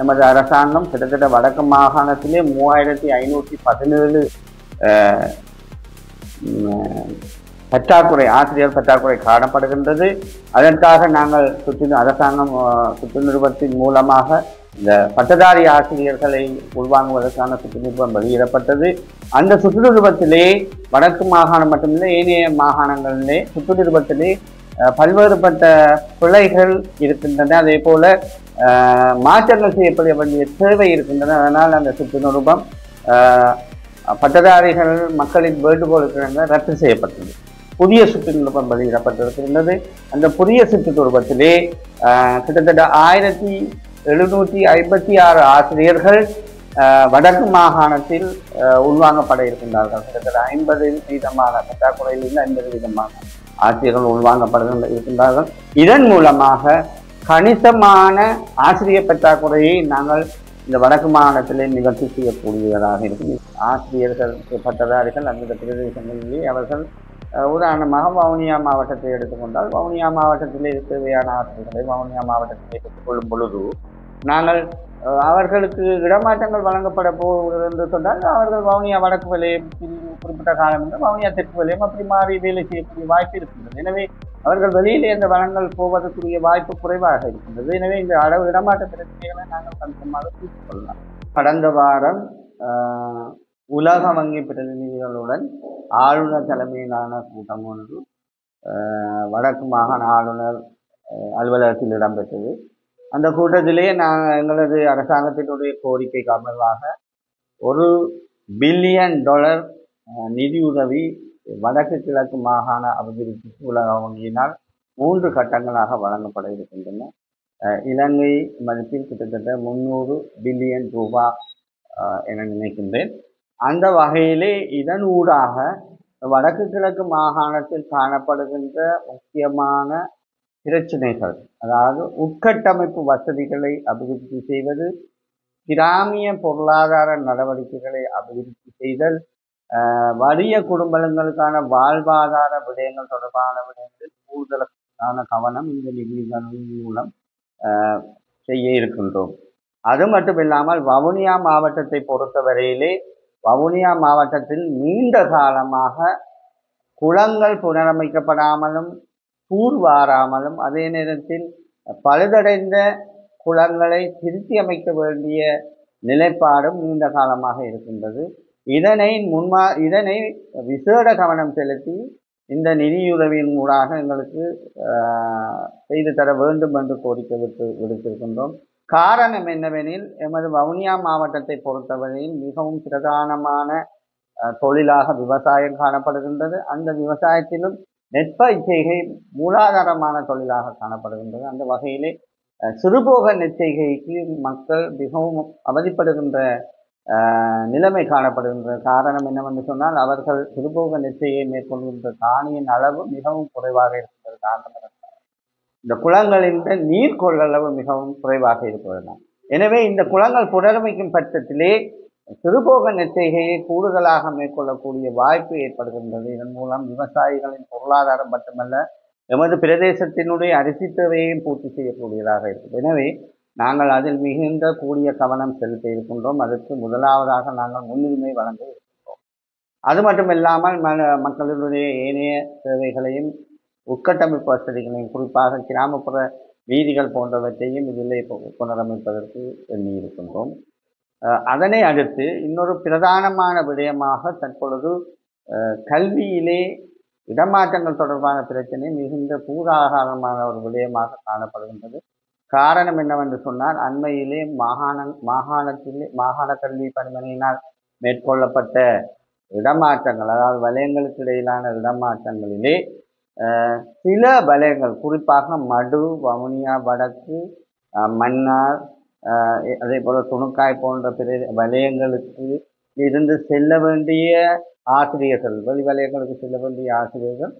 எமது அரசாங்கம் கிட்டத்தட்ட வடக்கு மாகாணத்திலே 3517 பற்றாக்குறை ஆசிரியர் பற்றாக்குறை காணப்படுகின்றது. அதற்காக நாங்கள் அரசாங்கம் சுற்று நிறுவனத்தின் மூலமாக இந்த பட்டதாரி ஆசிரியர்களை உள்வாங்குவதற்கான சுற்று நிறுவனம் வெளியிடப்பட்டது. அந்த சுற்று நிறுவனத்திலே வடக்கு மாகாணம் மட்டுமில்லை ஏனைய மாகாணங்களிலே சுற்று நிறுவனத்திலே பல்வேறுபட்ட பிழைகள் இருக்கின்றன. அதே போல மாற்றங்கள் செய்யப்பட வேண்டிய தேவை இருக்கின்றன. அதனால் அந்த சுற்று நிறுவனம் பட்டதாரிகள் மக்களின் வேண்டுகோளுக்கு ரத்து செய்யப்பட்டது. புதிய சுற்று நிறுவனம் வெளியிடப்பட்டிருக்கின்றது. அந்த புதிய சுற்று நிறுவனத்திலே கிட்டத்தட்ட 1756 ஆசிரியர்கள் வடக்கு மாகாணத்தில் உள்வாங்கப்பட இருக்கின்றார்கள். கிட்டத்தட்ட 50% பற்றாக்குறையிலிருந்து 50% ஆசிரியர்கள் உள்வாங்கப்பட இருக்கின்றார்கள். இதன் மூலமாக கணிசமான ஆசிரியர் பற்றாக்குறையை நாங்கள் இந்த வடக்கு மாகாணத்திலே நிகழ்ச்சி செய்யக்கூடியதாக இருக்கும். ஆசிரியர்கள் பட்டதாரிகள் அந்த பிரதேசங்களிலே அவர்கள் உதாரணமாக வவுனியா மாவட்டத்தை எடுத்துக்கொண்டால் வவுனியா மாவட்டத்திலே தேவையான ஆசிரியர்களை வவுனியா மாவட்டத்திலே பெற்றுக்கொள்ளும் பொழுது நாங்கள் அவர்களுக்கு இடமாற்றங்கள் வழங்கப்பட போகிறது என்று சொன்னால் அவர்கள் வவுனியா வடக்கு வலயத்தில் குறிப்பிட்ட காலம் என்று வவுனியா தெற்கு வலயம் அப்படி மாறி வேலை செய்யக்கூடிய வாய்ப்பு இருக்கின்றது. எனவே அவர்கள் வெளியிலே இந்த வளங்கள் போவதற்குரிய வாய்ப்பு குறைவாக இருக்கின்றது. எனவே இந்த அளவு இடமாற்ற பிரச்சனைகளை நாங்கள் கணிசமாக தீர்த்து கொள்ளலாம். கடந்த வாரம் உலக வங்கி பிரதிநிதிகளுடன் ஆளுநர் தலைமையிலான கூட்டம் ஒன்று வடக்கு மாகாண ஆளுநர் அலுவலகத்தில் இடம்பெற்றது. அந்த கூட்டத்திலே எங்களது அரசாங்கத்தினுடைய கோரிக்கைக்கு அமைவாக $1 பில்லியன் நிதியுதவி வடக்கு கிழக்கு மாகாண அபிவிருத்திக்கு உலக வங்கியினால் 3 கட்டங்களாக வழங்கப்பட இருக்கின்றன. இலங்கை மதிப்பில் கிட்டத்தட்ட 300 பில்லியன் ரூபாய் என நினைக்கின்றேன். அந்த வகையிலே இதன் ஊடாக வடக்கு கிழக்கு மாகாணத்தில் காணப்படுகின்ற முக்கியமான பிரச்சனைகள், அதாவது உட்கட்டமைப்பு வசதிகளை அபிவிருத்தி செய்வது, கிராமிய பொருளாதார நடவடிக்கைகளை அபிவிருத்தி செய்தல், வறிய குடும்பங்களுக்கான வாழ்வாதார விடயங்கள் தொடர்பான விடயங்களில் கூடுதலான கவனம் இந்த நிதிகளின் மூலம் செய்ய இருக்கின்றோம். அது மட்டுமில்லாமல் வவுனியா மாவட்டத்தை பொறுத்தவரையிலே வவுனியா மாவட்டத்தில் நீண்ட காலமாக குளங்கள் புனரமைக்கப்படாமலும் தூர்வாராமலும் அதே நேரத்தில் பழுதடைந்த குளங்களை திருத்தி அமைக்க வேண்டிய நிலைப்பாடும் நீண்ட காலமாக இருக்கின்றது. இதனை விசேட கவனம் செலுத்தி இந்த நிதியுதவியின் ஊடாக எங்களுக்கு செய்து தர வேண்டும் என்று கோரிக்கை விடுத்திருக்கின்றோம். காரணம் என்னவெனில் எமது வவுனியா மாவட்டத்தை பொறுத்தவரையில் மிகவும் பிரதானமான தொழிலாக விவசாயம் காணப்படுகின்றது. அந்த விவசாயத்திலும் நெற்பயிர் செய்கை மூலாதாரமான தொழிலாக காணப்படுகின்றது. அந்த வகையிலே சிறுபோக நெற்செய்கைக்கு மக்கள் மிகவும் அவதிப்படுகின்ற நிலைமை காணப்படுகின்ற காரணம் என்னவென்று சொன்னால் அவர்கள் சிறுபோக நெற்செய்கையை மேற்கொள்கின்ற காணியின் அளவு மிகவும் குறைவாக இருக்கின்றது. காரணம் இந்த குளங்களின் நீர் கொள்ளளவு மிகவும் குறைவாக இருப்பதுதான். எனவே இந்த குளங்கள் புனரமைக்கும் பட்சத்திலே சிறுபோக நெற்செய்கையை கூடுதலாக மேற்கொள்ளக்கூடிய வாய்ப்பு ஏற்படுகின்றது. இதன் மூலம் விவசாயிகளின் பொருளாதாரம் மட்டுமல்ல எமது பிரதேசத்தினுடைய அரிசி தேவையையும் பூர்த்தி செய்யக்கூடியதாக இருக்குது. எனவே நாங்கள் அதில் மிகுந்த கூடிய கவனம் செலுத்த இருக்கின்றோம். அதற்கு முதலாவதாக நாங்கள் முன்னுரிமை வழங்க இருக்கின்றோம். அது மட்டுமில்லாமல் மக்களுடைய ஏனைய தேவைகளையும் உட்கட்டமைப்பு வசதிகளையும் குறிப்பாக கிராமப்புற வீதிகள் போன்றவற்றையும் இதிலே புனரமைப்பதற்கு எண்ணி இருக்கின்றோம். அதனை அடுத்து இன்னொரு பிரதானமான விடயமாக தற்பொழுது கல்வியிலே இடமாற்றங்கள் தொடர்பான பிரச்சனை மிகுந்த பூதாகாரமான ஒரு விடயமாக காணப்படுகின்றது. காரணம் என்னவென்று சொன்னால் அண்மையிலே மாகாண கல்வி பணிமனையினால் மேற்கொள்ளப்பட்ட இடமாற்றங்கள், அதாவது வலயங்களுக்கு இடையிலான இடமாற்றங்களிலே சில வலயங்கள் குறிப்பாக மடு, வவுனியா வடக்கு, மன்னார், அதே போல துணுக்காய் போன்ற வலயங்களுக்கு இருந்து செல்ல வேண்டிய ஆசிரியர்கள், வெளி வலயங்களுக்கு செல்ல வேண்டிய ஆசிரியர்கள்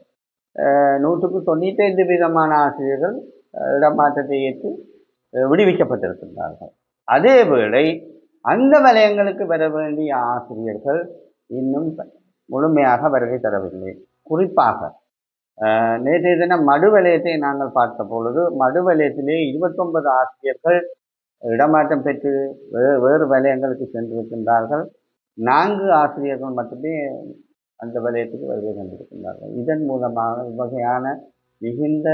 195% ஆசிரியர்கள் இடமாற்றத்தை ஏற்று விடுவிக்கப்பட்டிருக்கின்றார்கள். அதேவேளை அந்த வலயங்களுக்கு வர வேண்டிய ஆசிரியர்கள் இன்னும் முழுமையாக வருகை தரவில்லை. குறிப்பாக நேற்றைய தினம் மடு வலயத்தை நாங்கள் பார்த்த பொழுது மடு வலயத்திலே 29 ஆசிரியர்கள் இடமாற்றம் பெற்று வேறு வலயங்களுக்கு சென்றிருக்கின்றார்கள். 4 ஆசிரியர்கள் மட்டுமே அந்த வலயத்துக்கு வருகை தந்திருக்கின்றார்கள். இதன் மூலமாக இவ்வகையான மிகுந்த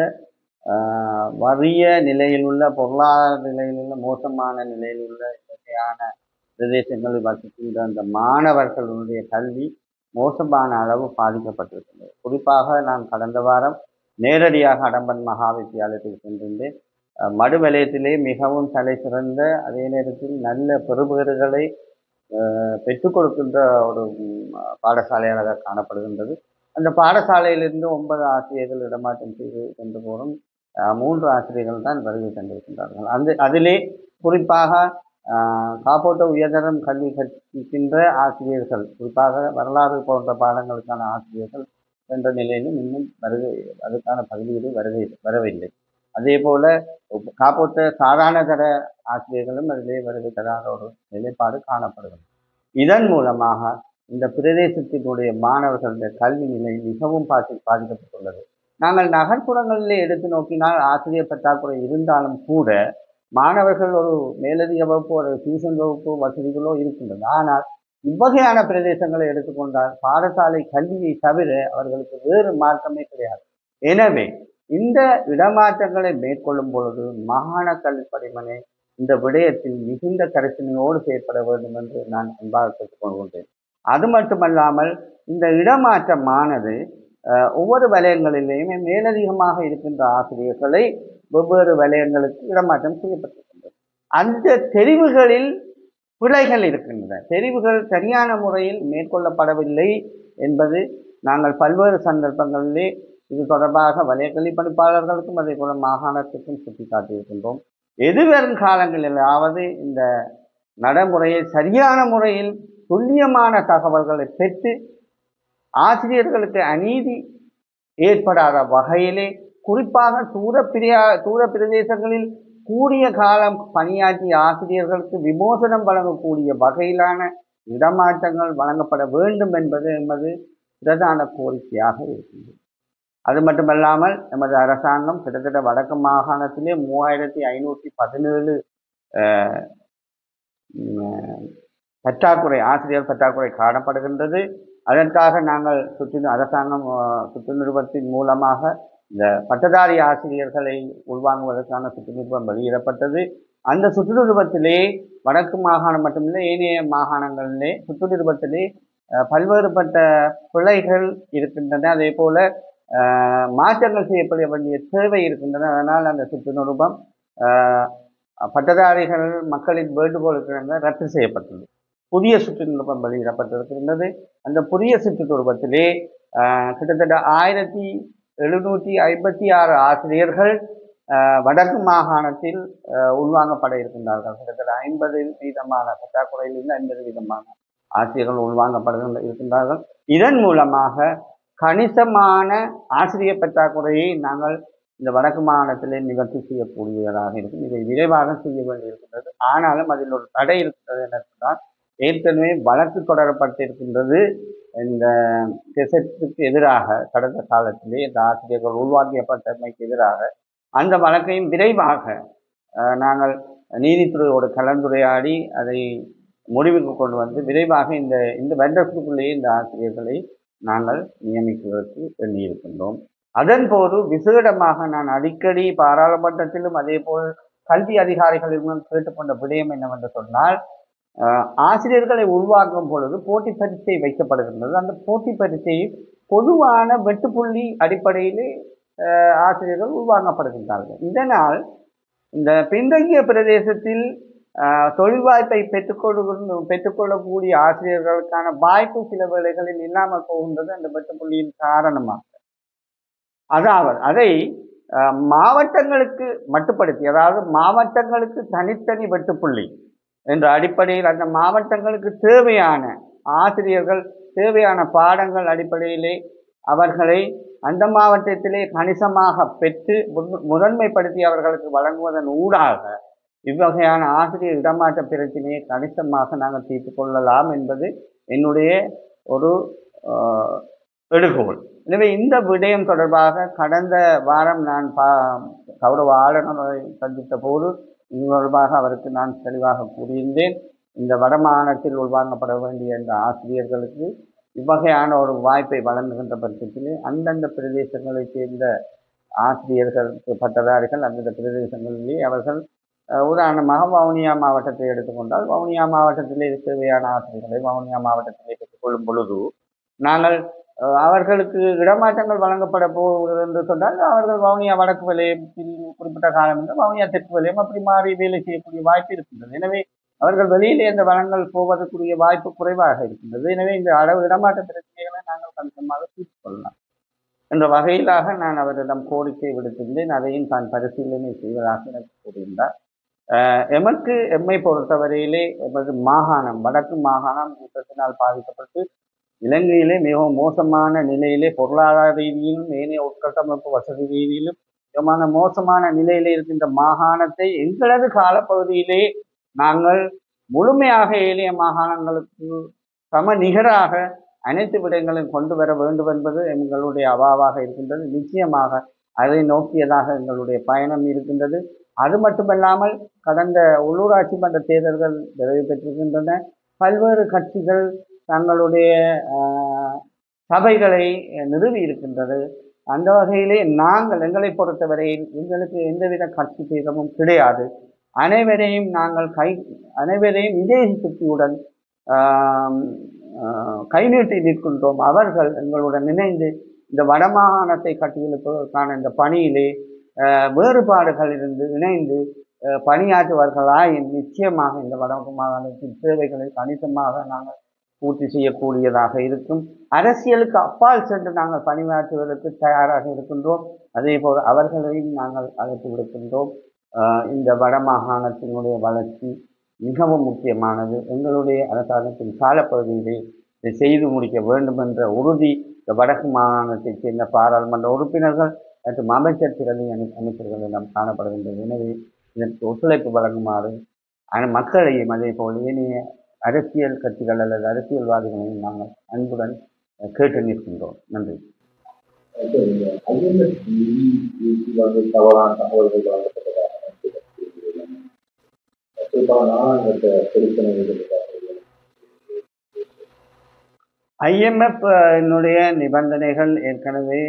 வறிய நிலையில் உள்ள, பொருளாதார நிலையில் உள்ள, மோசமான நிலையில் உள்ள இவ்வகையான பிரதேசங்களில் வசிக்கின்ற அந்த மாணவர்களுடைய கல்வி மோசமான அளவு பாதிக்கப்பட்டிருக்கின்றது. குறிப்பாக நான் கடந்த வாரம் நேரடியாக அடம்பன் மகா வித்தியாலயத்துக்கு சென்றிருந்தேன். மடு வலயத்திலே மிகவும் தலை சிறந்த, அதே நேரத்தில் நல்ல பெறுபேறுகளை பெற்றுக் கொடுக்கின்ற ஒரு பாடசாலையாக காணப்படுகின்றது. அந்த பாடசாலையிலிருந்து 9 ஆசிரியர்கள் இடமாற்றம் செய்து சென்று போகும் 3 ஆசிரியர்கள் தான் வருகை தந்திருக்கின்றார்கள். அதிலே குறிப்பாக காப்போட்ட உயர்தரம் கல்வி கற்கின்ற ஆசிரியர்கள், குறிப்பாக வரலாறு போன்ற பாடங்களுக்கான ஆசிரியர்கள் என்ற நிலையிலும் இன்னும் அதுக்கான பதிலீடு வரவில்லை. அதே போல காப்போட்ட சாதாரண தர ஆசிரியர்களும் அதிலே வருகை தராத ஒரு நிலைப்பாடு காணப்படுகிறது. இதன் மூலமாக இந்த பிரதேசத்தினுடைய மாணவர்களுடைய கல்வி நிலை மிகவும் பாதிக்கப்பட்டுள்ளது. நாங்கள் நகர்ப்புறங்களிலே எடுத்து நோக்கினால் ஆசிரியர் பற்றாக்குறை இருந்தாலும் கூட மாணவர்கள் ஒரு மேலதிக வகுப்பு, ஒரு டியூஷன் வகுப்பு வசதிகளோ இருக்கின்றது. ஆனால் இவ்வகையான பிரதேசங்களை எடுத்துக்கொண்டால் பாடசாலை கல்வியை தவிர அவர்களுக்கு வேறு மாற்றமே கிடையாது. எனவே இந்த இடமாற்றங்களை மேற்கொள்ளும் பொழுது மாகாண கல்வி படிமனை இந்த விடயத்தில் மிகுந்த கரிசனையோடு செயற்பட வேண்டும் என்று நான் அன்பாக கேட்டுக்கொள்கின்றேன். அது மட்டுமல்லாமல் இந்த இடமாற்றமானது ஒவ்வொரு வலயங்களிலேயுமே மேலதிகமாக இருக்கின்ற ஆசிரியர்களை வெவ்வேறு வலயங்களுக்கு இடமாற்றம் செய்யப்பட்டிருக்கின்றது. அந்த தெரிவுகளில் பிழைகள் இருக்கின்றன. தெரிவுகள் சரியான முறையில் மேற்கொள்ளப்படவில்லை என்பது நாங்கள் பல்வேறு சந்தர்ப்பங்களிலே இது தொடர்பாக வலய கல்வி பணிப்பாளர்களுக்கும் அதே போல மாகாணத்துக்கும் சுட்டிக்காட்டியிருக்கின்றோம். எதிர்வரும் காலங்களிலாவது இந்த நடைமுறையை சரியான முறையில் துல்லியமான தகவல்களை பெற்று ஆசிரியர்களுக்கு அநீதி ஏற்படாத வகையிலே, குறிப்பாக தூர பிரதேசங்களில் கூடிய காலம் பணியாற்றிய ஆசிரியர்களுக்கு விமோசனம் வழங்கக்கூடிய வகையிலான இடமாற்றங்கள் வழங்கப்பட வேண்டும் என்பது எமது பிரதான கோரிக்கையாக இருக்கின்றது. அது மட்டுமல்லாமல் எமது அரசாங்கம் கிட்டத்தட்ட வடக்கு மாகாணத்திலே 3517 ஆசிரியர் பற்றாக்குறை காணப்படுகின்றது. அதற்காக நாங்கள் அரசாங்கம் சுற்றுநிறுவத்தின் மூலமாக இந்த பட்டதாரி ஆசிரியர்களை உள்வாங்குவதற்கான சுற்றுநிறுவம் வெளியிடப்பட்டது. அந்த சுற்றுநிறுவத்திலே வடக்கு மாகாணம் மட்டுமில்லை, ஏனைய மாகாணங்களிலே சுற்றுநிறுவத்திலே பல்வேறுபட்ட பிழைகள் இருக்கின்றன. அதே போல மாற்றங்கள் செய்யப்பட வேண்டிய தேவை இருக்கின்றன. அதனால் அந்த சுற்றுநிறுவம் பட்டதாரிகள் மக்களின் வேண்டுகோளுக்கு ரத்து செய்யப்பட்டது. புதிய சுற்றுநிறுவம் வெளியிடப்பட்டிருக்கின்றது. அந்த புதிய சுற்றுநிறுவத்திலே கிட்டத்தட்ட 1756 ஆசிரியர்கள் வடக்கு மாகாணத்தில் உள்வாங்கப்பட இருக்கின்றார்கள். கிட்டத்தட்ட 50% பற்றாக்குறையிலிருந்து 50% ஆசிரியர்கள் உள்வாங்கப்பட இருக்கின்றார்கள். இதன் மூலமாக கணிசமான ஆசிரியர் பற்றாக்குறையை நாங்கள் இந்த வடக்கு மாகாணத்திலே நிவர்த்தி செய்யக்கூடியதாக இருக்கும். இதை விரைவாக செய்ய வேண்டியிருக்கின்றது. ஆனாலும் அதில் ஒரு தடை இருக்கிறது என்றால், ஏற்கனவே வழக்கு தொடரப்பட்டிருக்கின்றது. இந்த கெசட்டுக்கு எதிராக கடந்த காலத்திலே இந்த ஆசிரியர்கள் உள்வாங்கியப்பட்டமைக்கு எதிராக அந்த வழக்கையும் விரைவாக நாங்கள் நீதித்துறையோடு கலந்துரையாடி அதை முடிவுக்கு கொண்டு வந்து விரைவாக இந்த வருடத்துக்குள்ளேயே இந்த ஆசிரியர்களை நாங்கள் நியமிப்பதற்கு எண்ணியிருக்கின்றோம். அதன் போது விசேடமாக நான் அடிக்கடி பாராளுமன்றத்திலும் அதே போல் கல்வி அதிகாரிகளிடம் கேட்டுக்கொண்ட விடயம் என்னவென்று சொன்னால், ஆசிரியர்களை உருவாக்கும் பொழுது போட்டி பரீட்சை வைக்கப்படுகின்றது. அந்த போட்டி பரீட்சையில் பொதுவான வெட்டுப்புள்ளி அடிப்படையிலே ஆசிரியர்கள் உருவாக்கப்படுகின்றார்கள். இதனால் இந்த பின்தங்கிய பிரதேசத்தில் தொழில் வாய்ப்பை பெற்றுக்கொள்ளக்கூடிய ஆசிரியர்களுக்கான வாய்ப்பு சில வேளைகளில் இல்லாமல் போகின்றது அந்த வெட்டுப்புள்ளியின் காரணமாக. அதாவது அதை மாவட்டங்களுக்கு மட்டுப்படுத்தி, அதாவது மாவட்டங்களுக்கு தனித்தனி வெட்டுப்புள்ளி என்ற அடிப்படையில் அந்த மாவட்டங்களுக்கு தேவையான ஆசிரியர்கள், தேவையான பாடங்கள் அடிப்படையிலே அவர்களை அந்த மாவட்டத்திலே கணிசமாக பெற்று முதன்மைப்படுத்தி அவர்களுக்கு வழங்குவதன் ஊடாக இவ்வகையான ஆசிரியர் இடமாற்ற பிரச்சனையை கணிசமாக நாங்கள் தீர்த்து கொள்ளலாம் என்பது என்னுடைய ஒரு எடுகோள். எனவே இந்த விடயம் தொடர்பாக கடந்த வாரம் நான் கௌரவ ஆளுநரை சந்தித்த போது இது தொடர்பாக அவருக்கு நான் தெளிவாக கூறியிருந்தேன். இந்த வடமாகாணத்தில் உள்வாங்கப்பட வேண்டிய இந்த ஆசிரியர்களுக்கு இவ்வகையான ஒரு வாய்ப்பை வழங்குகின்ற பட்சத்திலே அந்தந்த பிரதேசங்களைச் சேர்ந்த ஆசிரியர்களுக்கு பட்டதாரிகள் அந்தந்த பிரதேசங்களிலே அவர்கள் உதாரணமாக வவுனியா மாவட்டத்தை எடுத்துக்கொண்டால் வவுனியா மாவட்டத்திலே தேவையான ஆசிரியர்களை வவுனியா மாவட்டத்திலே பெற்றுக்கொள்ளும் பொழுது நாங்கள் அவர்களுக்கு இடமாற்றங்கள் வழங்கப்பட போகிறது என்று சொன்னால் அவர்கள் வவுனியா வடக்கு வலயத்தில் குறிப்பிட்ட காலம் என்று வவுனியா தெற்கு வலயம் அப்படி மாறி வேலை செய்யக்கூடிய வாய்ப்பு இருக்கின்றது. எனவே அவர்கள் வெளியிலே இந்த வளங்கள் போவதற்குரிய வாய்ப்பு குறைவாக இருக்கின்றது. எனவே இந்த அளவு இடமாற்ற பிரச்சனைகளை நாங்கள் கணிசமாக தீர்த்து கொள்ளலாம் என்ற வகையிலாக நான் அவரிடம் கோரிக்கை விடுத்திருந்தேன். அதையும் தான் பரிசீலனை செய்வதாக எனக்கு கூறியிருந்தார். எம்மை பொறுத்தவரையிலே எமது மாகாணம் வடக்கு மாகாணம் யுத்தத்தினால் பாதிக்கப்பட்டு இலங்கையிலே மிகவும் மோசமான நிலையிலே பொருளாதார ரீதியிலும் ஏனைய உட்கட்டமைப்பு வசதி ரீதியிலும் மிகமான மோசமான நிலையிலே இருக்கின்ற மாகாணத்தை எங்களது காலப்பகுதியிலே நாங்கள் முழுமையாக ஏனைய மாகாணங்களுக்கு சம நிகராக அனைத்து விடயங்களையும் கொண்டு வர வேண்டும் என்பது எங்களுடைய அவாவாக இருக்கின்றது. நிச்சயமாக அதை நோக்கியதாக எங்களுடைய பயணம் இருக்கின்றது. அது மட்டுமல்லாமல் கடந்த உள்ளூராட்சி மன்ற தேர்தல்கள் நிறைவு பெற்றிருக்கின்றன. பல்வேறு கட்சிகள் தங்களுடைய சபைகளை நிறுவி இருக்கின்றது. அந்த வகையிலே நாங்கள் எங்களை பொறுத்தவரையில் எங்களுக்கு எந்தவித கட்சி பேதமும் கிடையாது. அனைவரையும் நாங்கள் அனைவரையும் இதே சக்தியுடன் கை நீட்டி நிற்கின்றோம். அவர்கள் எங்களுடன் இணைந்து இந்த வடமாகாணத்தை கட்டியெழுப்பதற்கான இந்த பணியிலே வேறுபாடுகள் இருந்து இணைந்து பணியாற்றுவார்களாயின் நிச்சயமாக இந்த வடமாகாணத்தின் தேவைகளை கணிசமாக நாங்கள் பூர்த்தி செய்யக்கூடியதாக இருக்கும். அரசியலுக்கு அப்பால் சென்று நாங்கள் பணியாற்றுவதற்கு தயாராக இருக்கின்றோம். அதே போல் அவர்களையும் நாங்கள் அழைத்து விடுக்கின்றோம். இந்த வடமாகாணத்தினுடைய வளர்ச்சி மிகவும் முக்கியமானது. எங்களுடைய அரசாங்கத்தின் காலப்பகுதியிலே இதை செய்து முடிக்க வேண்டும் என்ற உறுதி இந்த வடக்கு மாகாணத்தைச் சேர்ந்த பாராளுமன்ற உறுப்பினர்கள் மற்றும் அமைச்சர் திறனை அமைச்சர்களிடம் காணப்படுகின்றது. எனவே இதற்கு ஒத்துழைப்பு வழங்குமாறு மக்களையும் அதே போல் ஏனைய அரசியல் கட்சிகள் அல்லது அரசியல்வாதிகளையும் நாங்கள் அன்புடன் கேட்டு நிற்கின்றோம். நன்றி. தவறான தகவல்கள் வழங்கப்பட்டதாக IMF என்னுடைய நிபந்தனைகள் ஏற்கனவே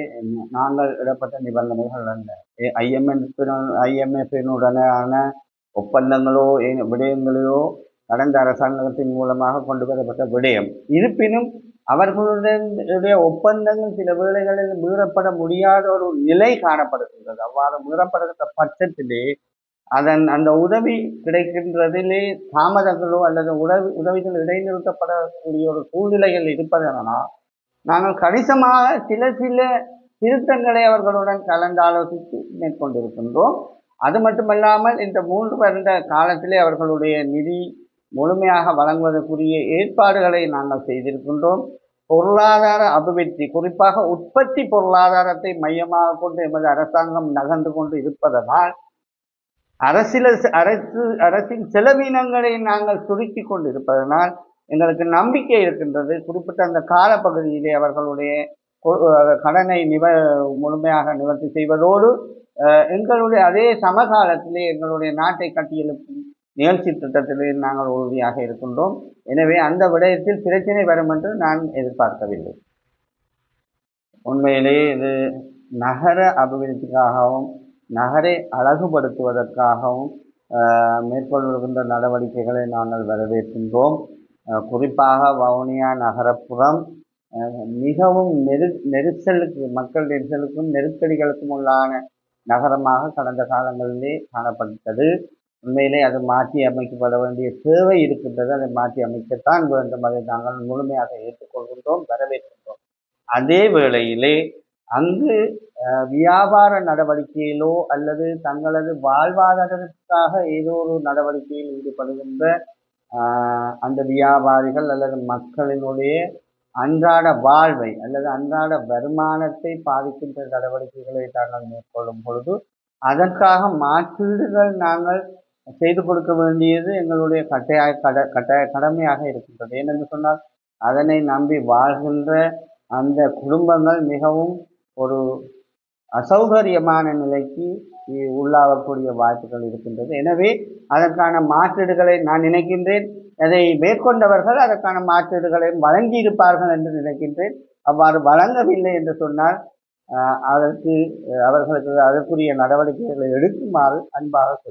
நாங்கள் இடப்பட்ட நிபந்தனைகள் அல்ல. IMF-னுடனான ஒப்பந்தங்களோ விடயங்களையோ கடந்த அரசாங்கத்தின் மூலமாக கொண்டு வரப்பட்ட விடயம். இருப்பினும் அவர்களுடைய ஒப்பந்தங்கள் சில வேளைகளில் மீறப்பட முடியாத ஒரு நிலை காணப்படுகின்றது. அவ்வாறு மீறப்படுகின்ற பட்சத்திலே அந்த உதவி கிடைக்கின்றதிலே தாமதங்களோ அல்லது உதவிகள் இடைநிறுத்தப்படக்கூடிய ஒரு சூழ்நிலைகள் இருப்பதனால் நாங்கள் கணிசமாக சில திருத்தங்களை அவர்களுடன் கலந்தாலோசித்து மேற்கொண்டிருக்கின்றோம். அது மட்டுமல்லாமல் இந்த 3 வருட காலத்திலே அவர்களுடைய நிதி முழுமையாக வழங்குவதற்குரிய ஏற்பாடுகளை நாங்கள் செய்திருக்கின்றோம். பொருளாதார அபிவிருத்தி, குறிப்பாக உற்பத்தி பொருளாதாரத்தை மையமாக கொண்டு எமது அரசாங்கம் நகர்ந்து கொண்டு இருப்பதனால் அரசின் செலவினங்களை நாங்கள் சுருக்கி கொண்டு இருப்பதனால் எங்களுக்கு நம்பிக்கை இருக்கின்றது. குறிப்பிட்ட அந்த காலப்பகுதியிலே அவர்களுடைய கடனை முழுமையாக நிவர்த்தி செய்வதோடு எங்களுடைய அதே சமகாலத்திலே எங்களுடைய நாட்டை கட்டியெழுப்பும் நிகழ்ச்சி திட்டத்திலே நாங்கள் உறுதியாக இருக்கின்றோம். எனவே அந்த விடயத்தில் பிரச்சனை வரும் என்று நான் எதிர்பார்க்கவில்லை. உண்மையிலே இது நகர அபிவிருத்திக்காகவும் நகரை அழகுபடுத்துவதற்காகவும் மேற்கொள்கின்ற நடவடிக்கைகளை நாங்கள் வரவேற்கின்றோம். குறிப்பாக வவுனியா நகரப்புறம் மிகவும் மக்கள் நெரிசலுக்கும் நெருக்கடிகளுக்கும் உள்ளான நகரமாக கடந்த காலங்களிலே காணப்பட்டது. உண்மையிலே அது மாற்றி அமைக்கப்பட வேண்டிய தேவை இருக்கின்றது. அதை மாற்றி அமைக்கத்தான் வேண்டும். அதை நாங்கள் முழுமையாக ஏற்றுக்கொள்கின்றோம், வரவேற்கின்றோம். அதே வேளையிலே அங்கு வியாபார நடவடிக்கையிலோ அல்லது தங்களது வாழ்வாதாரத்திற்காக ஏதோ ஒரு நடவடிக்கையில் ஈடுபடுகின்ற அந்த வியாபாரிகள் அல்லது மக்களினுடைய அன்றாட வாழ்வை அல்லது அன்றாட வருமானத்தை பாதிக்கின்ற நடவடிக்கைகளை நாங்கள் மேற்கொள்ளும் பொழுது அதற்காக மாற்றீடுகள் நாங்கள் செய்து கொடுக்க வேண்டியது எங்களுடைய கட்டாய கடமையாக இருக்கின்றது. ஏனென்று சொன்னால் அதனை நம்பி வாழ்கின்ற அந்த குடும்பங்கள் மிகவும் ஒரு அசௌகரியமான நிலைக்கு உள்ளாகக்கூடிய வாய்ப்புகள் இருக்கின்றது. எனவே அதற்கான மாற்றீடுகளை நான் நினைக்கின்றேன், அதை மேற்கொண்டவர்கள் அதற்கான மாற்றீடுகளை வழங்கியிருப்பார்கள் என்று நினைக்கின்றேன். அவ்வாறு வழங்கவில்லை என்று சொன்னால் அவர்களுக்கு அதற்குரிய நடவடிக்கைகளை எடுக்குமாறு அன்பாக